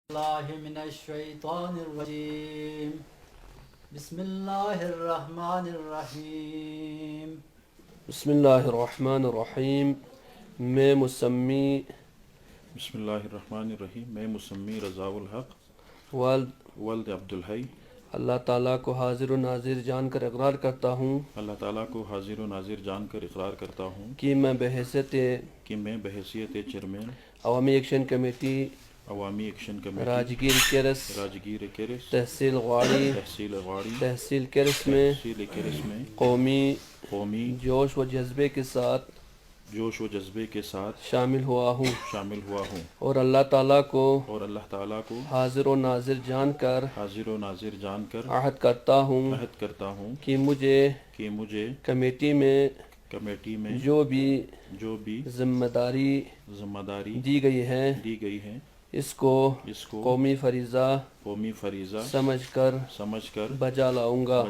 الله من الشيطان الرجيم بسم الله الرحمن الرحيم بسم اللہ الرحمن الرحیم میں مسمی بسم اللہ الرحمن الرحیم میں مسمی رضا الحق ولد عبدالحی اللہ تعالیٰ کو حاضر و ناظر جان کر اقرار کرتا ہوں اللہ تعالیٰ کو حاضر و ناظر جان کر اقرار کرتا ہوں کہ میں بحیثیت چیئرمین عوامی ایکشن کمیٹی عوامی ایکشن کمیٹی راجگیر کیرس تحصیل غواڑی تحصیل کیرس میں قومی جوش و جذبے کے ساتھ شامل ہوا ہوں اور اللہ تعالیٰ کو حاضر و ناظر جان کر عہد کرتا ہوں کہ مجھے کمیٹی میں جو بھی ذمہ داری دی گئی ہے اس کو قومی فریضہ سمجھ کر بجا لاؤں گا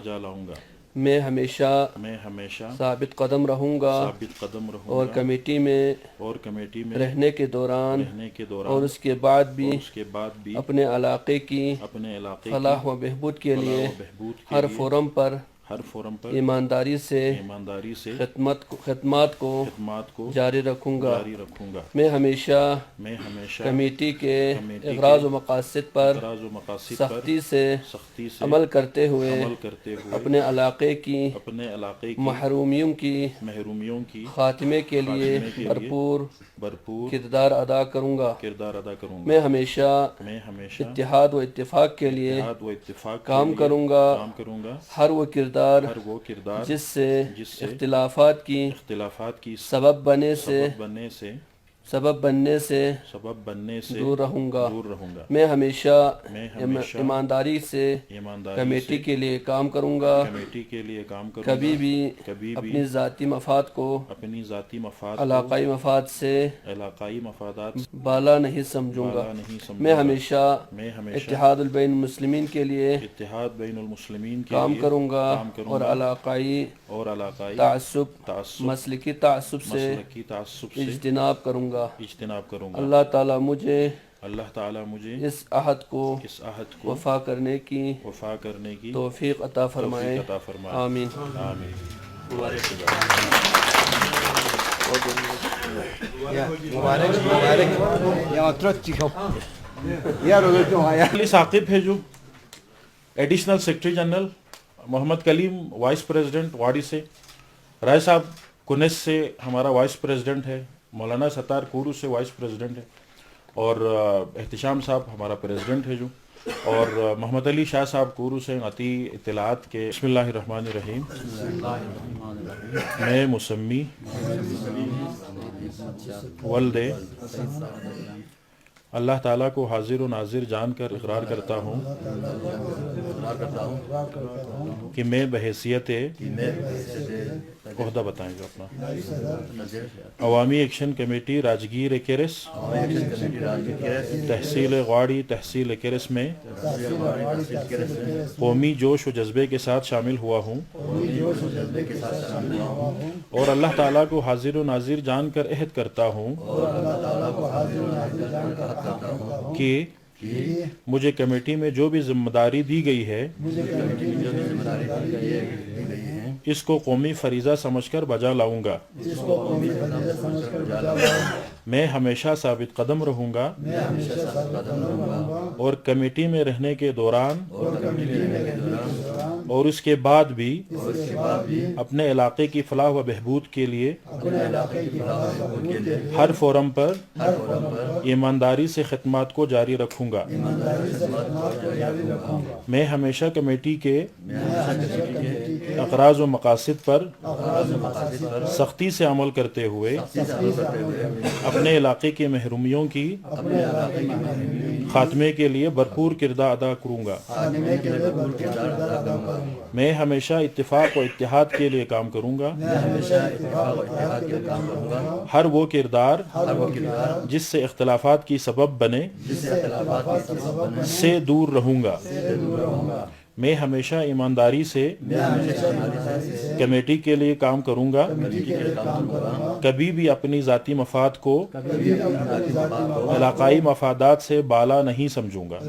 میں ہمیشہ ثابت قدم رہوں گا اور کمیٹی میں رہنے کے دوران اور اس کے بعد بھی اپنے علاقے کی فلاح و بہبود کے لیے ہر فورم پر ایمانداری سے خدمات کو جاری رکھوں گا میں ہمیشہ کمیٹی کے اغراض و مقاصد پر سختی سے عمل کرتے ہوئے اپنے علاقے کی محرومیوں کی خاتمے کے لیے بھرپور کردار ادا کروں گا میں ہمیشہ اتحاد و اتفاق کے لیے کام کروں گا ہر وہ کردار جس سے اختلافات کی سبب بننے سے دور رہوں گا میں ہمیشہ ایمانداری سے کمیٹی کے لیے کام کروں گا کبھی بھی اپنی ذاتی مفاد کو علاقائی مفاد سے بالا نہیں سمجھوں گا میں ہمیشہ اتحاد البین المسلمین کے لیے کام کروں گا اور علاقائی تعصب مسلکی تعصب سے اجتناب کروں گا اللہ تعالیٰ مجھے اس عہد کو وفا کرنے کی توفیق عطا فرمائے آمین علی ثاقب ہے جو ایڈیشنل سیکرٹری جنرل، محمد کلیم وائس پریزیڈنٹ واڑی سے، رائے صاحب کنیس سے ہمارا وائس پریزیڈنٹ ہے، مولانا ستار کورو سے وائس پریزیڈنٹ ہے، اور احتشام صاحب ہمارا پریزیڈنٹ ہے جو، اور محمد علی شاہ صاحب کورو سے عطی اطلاعات کے۔ بسم اللہ الرحمن الرحیم میں مسمی ولد اللہ تعالیٰ کو حاضر و ناظر جان کر اقرار کرتا ہوں کہ میں بحیثیت عہدہ بتائیں گے اپنا عوامی ایکشن کمیٹی راجگیر کیرس تحصیل غواڑی تحصیل کیرس میں قومی جوش و جذبے کے ساتھ شامل ہوا ہوں اور اللہ تعالیٰ کو حاضر و ناظر جان کر عہد کرتا ہوں کہ مجھے کمیٹی میں جو بھی ذمہ داری دی گئی ہے اس کو قومی فریضہ سمجھ کر بجا لاؤں گا میں ہمیشہ ثابت قدم رہوں گا اور کمیٹی میں رہنے کے دوران اور اس کے بعد بھی اپنے علاقے کی فلاح و بہبود کے لیے ہر فورم پر ایمانداری سے خدمات کو جاری رکھوں گا میں ہمیشہ کمیٹی کے اغراض و مقاصد پر سختی سے عمل کرتے ہوئے اپنے علاقے کے محرومیوں کی خاتمے کے لیے بھرپور کردار ادا کروں گا میں ہمیشہ اتفاق و اتحاد کے لیے کام کروں گا ہر وہ کردار جس سے اختلافات کی سبب بنے سے دور رہوں گا میں ہمیشہ ایمانداری سے کمیٹی کے لیے کام کروں گا، کبھی بھی اپنی ذاتی مفاد کو علاقائی مفادات سے بالا نہیں سمجھوں گا،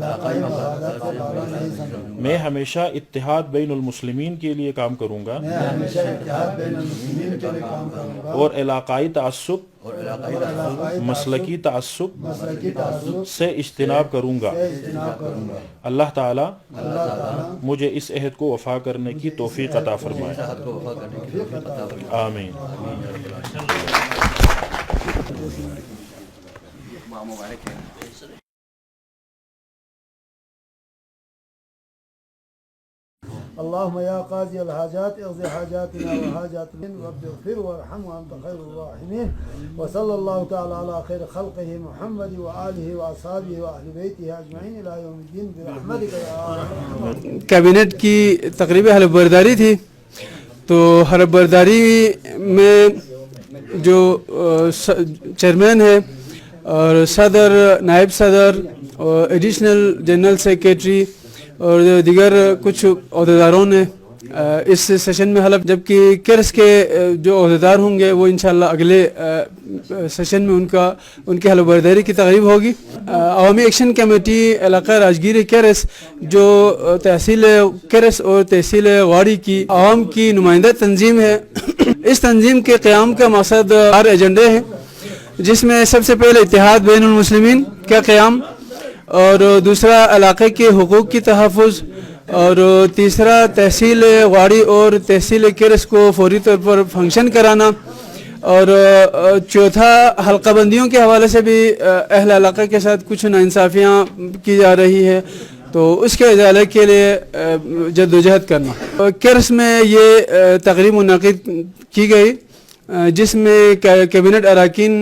میں ہمیشہ اتحاد بین المسلمین کے لیے کام کروں گا اور علاقائی تعصب مسلکی تعصب سے اجتناب کروں گا۔ اللہ تعالی مجھے اس عہد کو وفا کرنے کی توفیق عطا فرمائے، آمین۔ اللهم يا قاضي الحاجات اقض حاجاتنا وحاجات رب اغفر وارحم وانت خير الراحمين، وصلى الله تعالى على خير خلقه محمد وآله واصحابه واهل بيته اجمعين الى يوم الدين برحمتك يا ارحم۔ کابینٹ کی تقریبی حلف برداری تھی، تو حلف برداری میں جو چیئرمین ہے اور صدر، نائب صدر اور ایڈیشنل جنرل سیکریٹری اور دیگر کچھ عہدیداروں نے اس سیشن میں حلف، جبکہ کرس کے جو عہدیدار ہوں گے وہ انشاءاللہ اگلے سیشن میں ان کی حلف برداری کی تقریب ہوگی۔ عوامی ایکشن کمیٹی علاقہ راجگیر کرس جو تحصیل کرس اور تحصیل واڑی کی عوام کی نمائندہ تنظیم ہے، اس تنظیم کے قیام کا مقصد 4 ایجنڈے ہیں، جس میں سب سے پہلے اتحاد بین المسلمین کا قیام، اور دوسرا علاقے کے حقوق کی تحفظ، اور تیسرا تحصیل واڑی اور تحصیل کرس کو فوری طور پر فنکشن کرانا، اور چوتھا حلقہ بندیوں کے حوالے سے بھی اہل علاقہ کے ساتھ کچھ ناانصافیاں کی جا رہی ہے، تو اس کے ازالے کے لیے جدوجہد کرنا۔ کرس میں یہ تقریب منعقد کی گئی، جس میں کابینٹ اراکین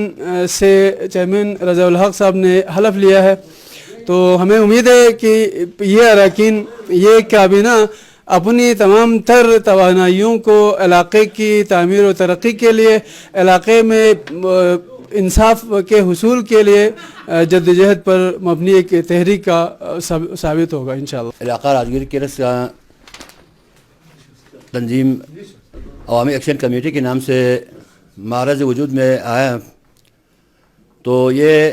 سے چیئرمین رضا الحق صاحب نے حلف لیا ہے، تو ہمیں امید ہے کہ یہ اراکین، یہ کابینہ اپنی تمام تر توانائیوں کو علاقے کی تعمیر و ترقی کے لیے، علاقے میں انصاف کے حصول کے لیے جدوجہد پر مبنی ایک تحریک کا ثابت ہوگا انشاءاللہ۔ علاقہ راجگیر کرس کا تنظیم عوامی ایکشن کمیٹی کے نام سے معرض وجود میں آیا، تو یہ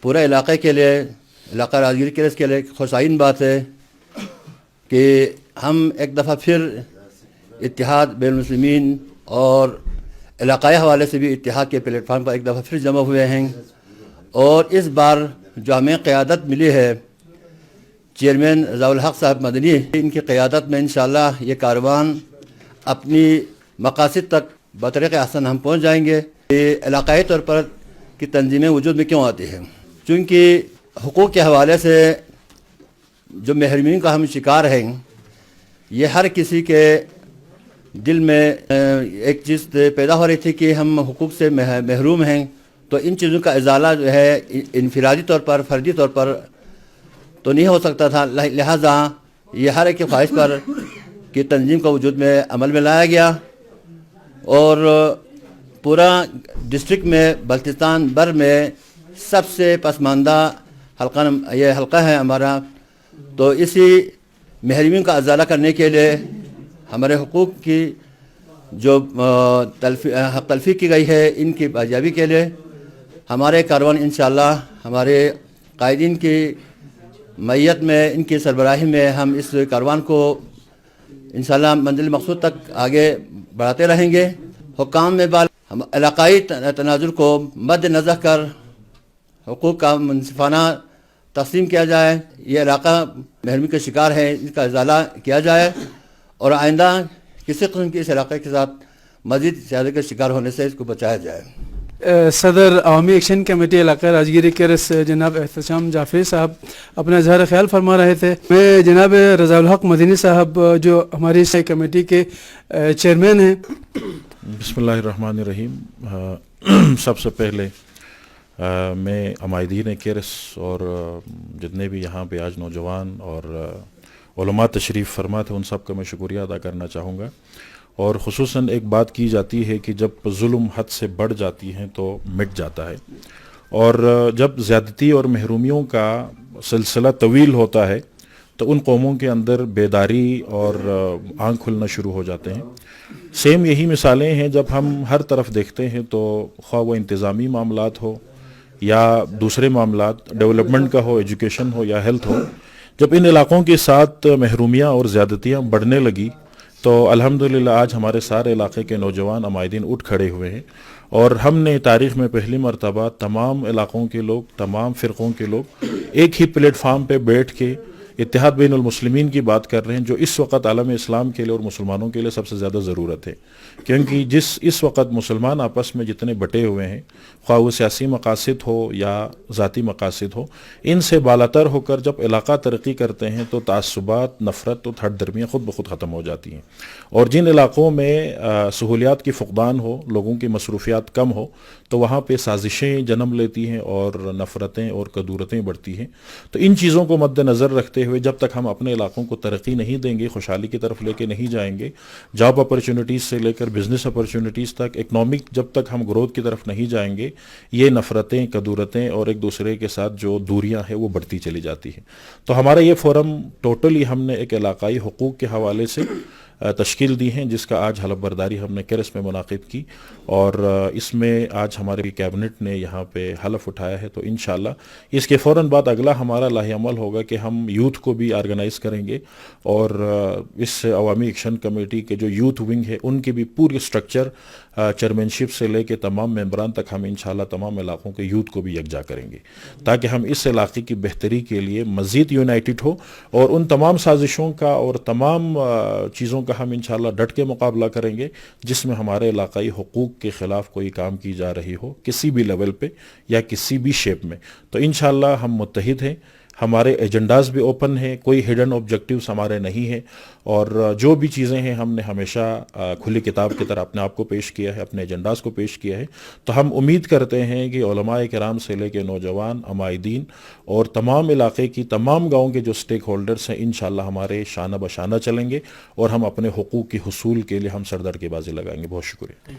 پورے علاقے کے لیے، علاقہ راجگیر کرس کے لیے خوشائن بات ہے کہ ہم ایک دفعہ پھر اتحاد بین المسلمین اور علاقائی حوالے سے بھی اتحاد کے پلیٹ فارم پر ایک دفعہ پھر جمع ہوئے ہیں، اور اس بار جو ہمیں قیادت ملی ہے چیئرمین رضا الحق صاحب مدنی، ان کی قیادت میں انشاءاللہ یہ کاروان اپنی مقاصد تک بطریق احسن ہم پہنچ جائیں گے۔ یہ علاقائی طور پر کی تنظیمیں وجود میں کیوں آتی ہیں؟ چونکہ حقوق کے حوالے سے جو محرومین کا ہم شکار ہیں، یہ ہر کسی کے دل میں ایک چیز پیدا ہو رہی تھی کہ ہم حقوق سے محروم ہیں، تو ان چیزوں کا ازالہ جو ہے انفرادی طور پر، فردی طور پر تو نہیں ہو سکتا تھا، لہذا یہ ہر ایک کی خواہش پر کہ تنظیم کا وجود میں عمل میں لایا گیا، اور پورا ڈسٹرکٹ میں بلتستان بھر میں سب سے پسماندہ حلقہ یہ حلقہ ہے ہمارا، تو اسی محرومین کا ازالہ کرنے کے لیے، ہمارے حقوق کی جو حق تلفی کی گئی ہے ان کی بازیابی کے لیے ہمارے کاروان انشاءاللہ ہمارے قائدین کی معیت میں، ان کی سربراہی میں ہم اس کاروان کو انشاءاللہ منزل مقصود تک آگے بڑھاتے رہیں گے۔ حکام میں ہم علاقائی تناظر کو مد نظر کر حقوق کا منصفانہ تقسیم کیا جائے، یہ علاقہ محرومی کا شکار ہے، اس کا ازالہ کیا جائے، اور آئندہ کسی قسم کی اس علاقے کے ساتھ مزید زیادہ کا شکار ہونے سے اس کو بچایا جائے۔ صدر عوامی ایکشن کمیٹی علاقہ راجگیر کرس جناب احتشام جعفری صاحب اپنا اظہار خیال فرما رہے تھے۔ میں جناب رضا الحق مدنی صاحب جو ہماری اس کمیٹی کے چیئرمین ہیں۔ بسم اللہ الرحمن الرحیم۔ سب سے پہلے میں عمائدین کرس اور جتنے بھی یہاں پہ آج نوجوان اور علماء تشریف فرما تھے ان سب کا میں شکریہ ادا کرنا چاہوں گا، اور خصوصاً ایک بات کی جاتی ہے کہ جب ظلم حد سے بڑھ جاتی ہیں تو مٹ جاتا ہے، اور جب زیادتی اور محرومیوں کا سلسلہ طویل ہوتا ہے تو ان قوموں کے اندر بیداری اور آنکھ کھلنا شروع ہو جاتے ہیں. سیم یہی مثالیں ہیں جب ہم ہر طرف دیکھتے ہیں تو خواہ وہ انتظامی معاملات ہو یا دوسرے معاملات، ڈیولپمنٹ کا ہو، ایجوکیشن ہو یا ہیلتھ ہو، جب ان علاقوں کے ساتھ محرومیاں اور زیادتیاں بڑھنے لگی تو الحمدللہ آج ہمارے سارے علاقے کے نوجوان عمائدین اٹھ کھڑے ہوئے ہیں، اور ہم نے تاریخ میں پہلی مرتبہ تمام علاقوں کے لوگ، تمام فرقوں کے لوگ ایک ہی پلیٹ فارم پہ بیٹھ کے اتحاد بین المسلمین کی بات کر رہے ہیں، جو اس وقت عالم اسلام کے لیے اور مسلمانوں کے لیے سب سے زیادہ ضرورت ہے. کیونکہ اس وقت مسلمان آپس میں جتنے بٹے ہوئے ہیں، خواہ وہ سیاسی مقاصد ہو یا ذاتی مقاصد ہو، ان سے بالاتر ہو کر جب علاقہ ترقی کرتے ہیں تو تعصبات، نفرت اور ہٹ درمیاں خود بخود ختم ہو جاتی ہیں. اور جن علاقوں میں سہولیات کی فقدان ہو، لوگوں کی مصروفیات کم ہو، تو وہاں پہ سازشیں جنم لیتی ہیں اور نفرتیں اور کدورتیں بڑھتی ہیں. تو ان چیزوں کو مد نظر رکھتے ہوئے جب تک ہم اپنے علاقوں کو ترقی نہیں دیں گے، خوشحالی کی طرف لے کے نہیں جائیں گے، جاب اپرچونٹیز سے لے کر بزنس اپرچونٹیز تک، اکنامک جب تک ہم گروتھ کی طرف نہیں جائیں گے، یہ نفرتیں، کدورتیں اور ایک دوسرے کے ساتھ جو دوریاں ہیں وہ بڑھتی چلی جاتی ہیں. تو ہمارا یہ فورم ٹوٹلی ہم نے ایک علاقائی حقوق کے حوالے سے تشکیل دی ہیں، جس کا آج حلف برداری ہم نے کیرس میں منعقد کی، اور اس میں آج ہمارے کیبنٹ نے یہاں پہ حلف اٹھایا ہے. تو انشاءاللہ اس کے فوراً بعد اگلا ہمارا لاہ عمل ہوگا کہ ہم یوتھ کو بھی آرگنائز کریں گے، اور اس عوامی ایکشن کمیٹی کے جو یوتھ ونگ ہے ان کی بھی پوری سٹرکچر چیئرمین شپ سے لے کے تمام ممبران تک ہم انشاءاللہ تمام علاقوں کے یوتھ کو بھی یکجا کریں گے، تاکہ ہم اس علاقے کی بہتری کے لیے مزید یونائٹڈ ہو، اور ان تمام سازشوں کا اور تمام چیزوں کا ہم انشاءاللہ ڈٹ کے مقابلہ کریں گے جس میں ہمارے علاقائی حقوق کے خلاف کوئی کام کی جا رہی ہو، کسی بھی لیول پہ یا کسی بھی شیپ میں. تو انشاءاللہ ہم متحد ہیں، ہمارے ایجنڈاز بھی اوپن ہیں، کوئی ہڈن آبجیکٹیوز ہمارے نہیں ہیں، اور جو بھی چیزیں ہیں ہم نے ہمیشہ کھلی کتاب کی طرح اپنے آپ کو پیش کیا ہے، اپنے ایجنڈاز کو پیش کیا ہے. تو ہم امید کرتے ہیں کہ علماء کرام سے لے کے نوجوان، عمائدین اور تمام علاقے کی تمام گاؤں کے جو سٹیک ہولڈرز ہیں انشاءاللہ ہمارے شانہ بشانہ چلیں گے، اور ہم اپنے حقوق کی حصول کے لیے ہم سر دڑ کے بازی لگائیں گے. بہت شکریہ.